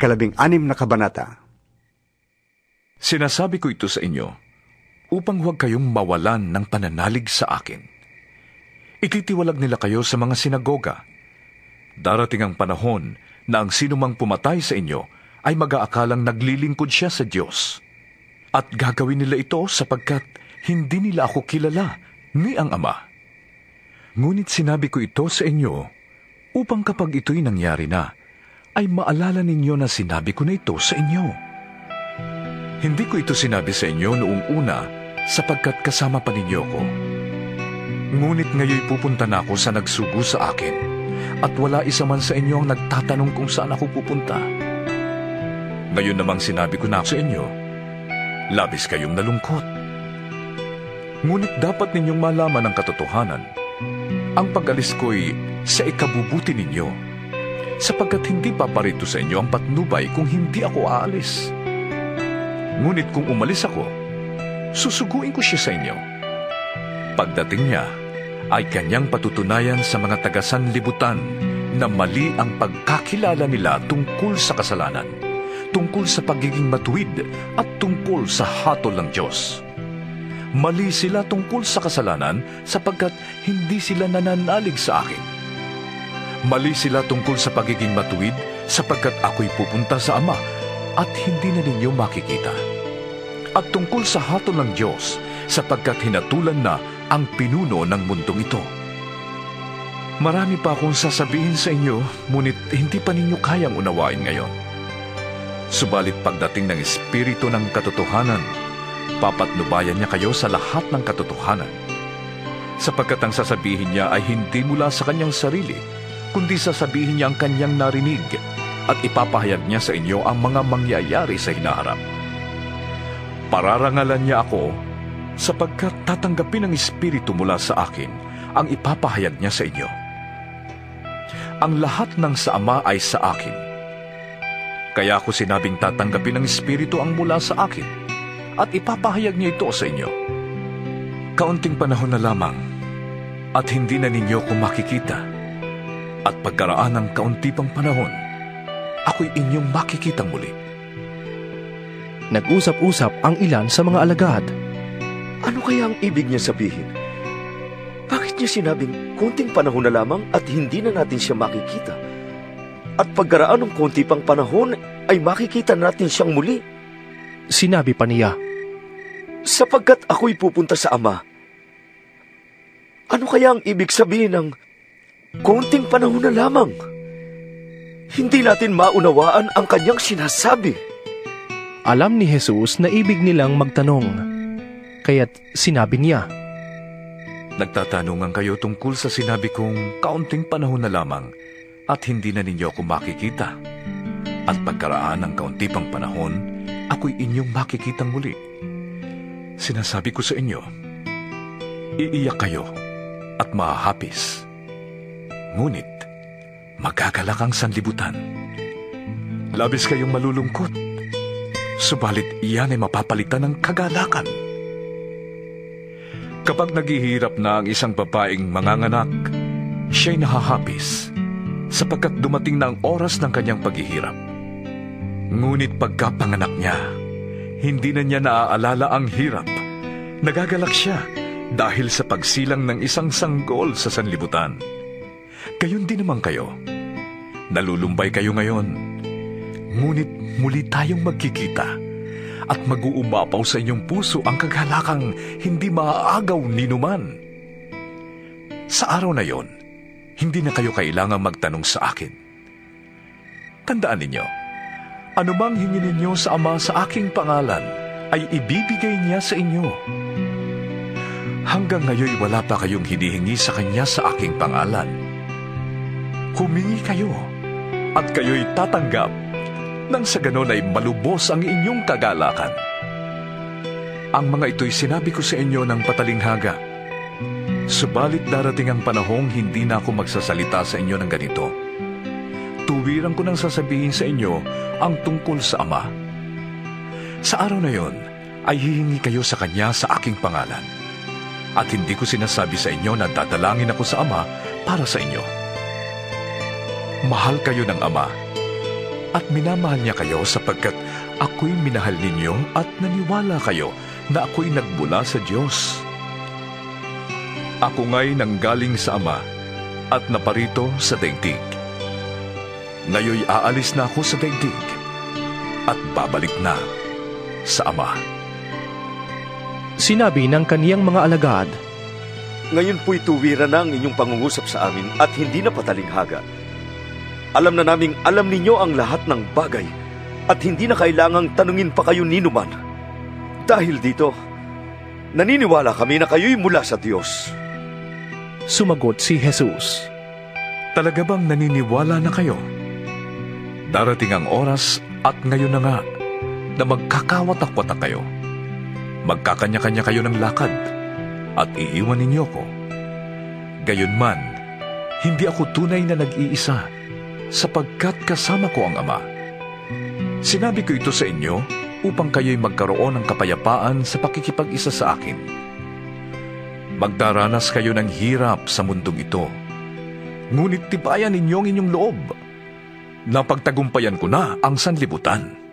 ika-16 na kabanata. Sinasabi ko ito sa inyo, upang huwag kayong mawalan ng pananalig sa akin. Ititiwalag nila kayo sa mga sinagoga. Darating ang panahon na ang sinumang pumatay sa inyo ay mag-aakalang naglilingkod siya sa Diyos. At gagawin nila ito sapagkat hindi nila ako kilala ni ang Ama. Ngunit sinabi ko ito sa inyo upang kapag ito'y nangyari na, ay maalala ninyo na sinabi ko na ito sa inyo. Hindi ko ito sinabi sa inyo noong una sapagkat kasama pa ninyo ko. Ngunit ngayon pupunta na ako sa nagsugo sa akin at wala isa man sa inyo ang nagtatanong kung saan ako pupunta. Ngayon namang sinabi ko na sa inyo, labis kayong nalungkot. Ngunit dapat ninyong malaman ang katotohanan. Ang pag-alis ko'y sa ikabubuti ninyo, sapagkat hindi paparito sa inyo ang patnubay kung hindi ako aalis. Ngunit kung umalis ako, susuguin ko siya sa inyo. Pagdating niya, ay kanyang patutunayan sa mga taga-sanlibutan na mali ang pagkakilala nila tungkol sa kasalanan, tungkol sa pagiging matuwid at tungkol sa hatol ng Diyos. Mali sila tungkol sa kasalanan sapagkat hindi sila nananalig sa akin. Mali sila tungkol sa pagiging matuwid sapagkat ako'y pupunta sa Ama at hindi na ninyo makikita. At tungkol sa hatol ng Diyos sapagkat hinatulan na ang pinuno ng mundong ito. Marami pa akong sasabihin sa inyo, ngunit hindi pa ninyo kayang unawain ngayon. Subalit pagdating ng Espiritu ng katotohanan, papatnubayan niya kayo sa lahat ng katotohanan. Sapagkat ang sasabihin niya ay hindi mula sa kanyang sarili, kundi sasabihin niya ang kanyang narinig at ipapahayag niya sa inyo ang mga mangyayari sa hinaharap. Pararangalan niya ako sapagkat tatanggapin ng Espiritu mula sa akin ang ipapahayag niya sa inyo. Ang lahat ng sa Ama ay sa akin. Kaya ako sinabing tatanggapin ng Espiritu ang mula sa akin at ipapahayag niya ito sa inyo. Kaunting panahon na lamang at hindi na ninyo ko makikita. At pagkaraan ng kaunti pang panahon, ako'y inyong makikitang muli. Nag-usap-usap ang ilan sa mga alagad. Ano kaya ang ibig niya sabihin? Bakit niya sinabing konting panahon na lamang at hindi na natin siya makikita? At pagkaraan ng konti pang panahon ay makikita natin siyang muli? Sinabi pa niya, sapagkat ako'y pupunta sa Ama. Ano kaya ang ibig sabihin ng konting panahon na lamang? Hindi natin maunawaan ang kanyang sinasabi. Alam ni Jesus na ibig nilang magtanong, kaya't sinabi niya, nagtatanungan kayo tungkol sa sinabi kong kaunting panahon na lamang at hindi na ninyo ako makikita. At pagkaraan ng kaunti pang panahon, ako'y inyong makikitang muli. Sinasabi ko sa inyo, iiyak kayo at mahahapis. Ngunit, magagalak ang sanlibutan. Labis kayong malulungkot, subalit iyan ay mapapalitan ng kagalakan. Kapag naghihirap na ang isang babaeng manganganak, siya'y nahahapis, sapagkat dumating na ang oras ng kanyang paghihirap. Ngunit pagkapanganak niya, hindi na niya naaalala ang hirap. Nagagalak siya dahil sa pagsilang ng isang sanggol sa sanlibutan. Gayon din naman kayo. Nalulumbay kayo ngayon. Ngunit muli tayong magkikita at mag-uumapaw sa inyong puso ang kagalakang hindi maaagaw ni numan. Sa araw na yon, hindi na kayo kailangang magtanong sa akin. Tandaan ninyo, anumang hingin ninyo sa Ama sa aking pangalan, ay ibibigay niya sa inyo. Hanggang ngayon wala pa kayong hinihingi sa Kanya sa aking pangalan. Humingi kayo, at kayo'y tatanggap, nang sa ganon ay malubos ang inyong kagalakan. Ang mga ito'y sinabi ko sa inyo ng patalinghaga. Subalit darating ang panahong hindi na ako magsasalita sa inyo ng ganito. Tuwiran ko nang sasabihin sa inyo ang tungkol sa Ama. Sa araw na yon, ay hihingi kayo sa Kanya sa aking pangalan. At hindi ko sinasabi sa inyo na dadalangin ako sa Ama para sa inyo. Mahal kayo ng Ama, at minamahal niya kayo sapagkat ako'y minahal ninyo at naniwala kayo na ako'y nagmula sa Diyos. Ako nga'y nanggaling sa Ama at naparito sa daigdig. Ngayoy aalis na ako sa daigdig at babalik na sa Ama. Sinabi ng kaniyang mga alagad, Ngayon po'y tuwira na ang inyong pangungusap sa amin at hindi na patalinghaga. Alam na naming alam ninyo ang lahat ng bagay at hindi na kailangang tanungin pa kayo ninuman. Dahil dito, naniniwala kami na kayo'y mula sa Diyos. Sumagot si Jesus, Talaga bang naniniwala na kayo? Darating ang oras at ngayon na nga na magkakawatak-watak kayo. Magkakanya-kanya kayo ng lakad at iiwan ninyo ko. Gayunman, hindi ako tunay na nag-iisa sapagkat kasama ko ang Ama. Sinabi ko ito sa inyo upang kayo'y magkaroon ng kapayapaan sa pakikipag-isa sa akin. Magdaranas kayo ng hirap sa mundong ito, ngunit tibayan ninyo ang inyong loob. Napagtagumpayan ko na ang sanlibutan.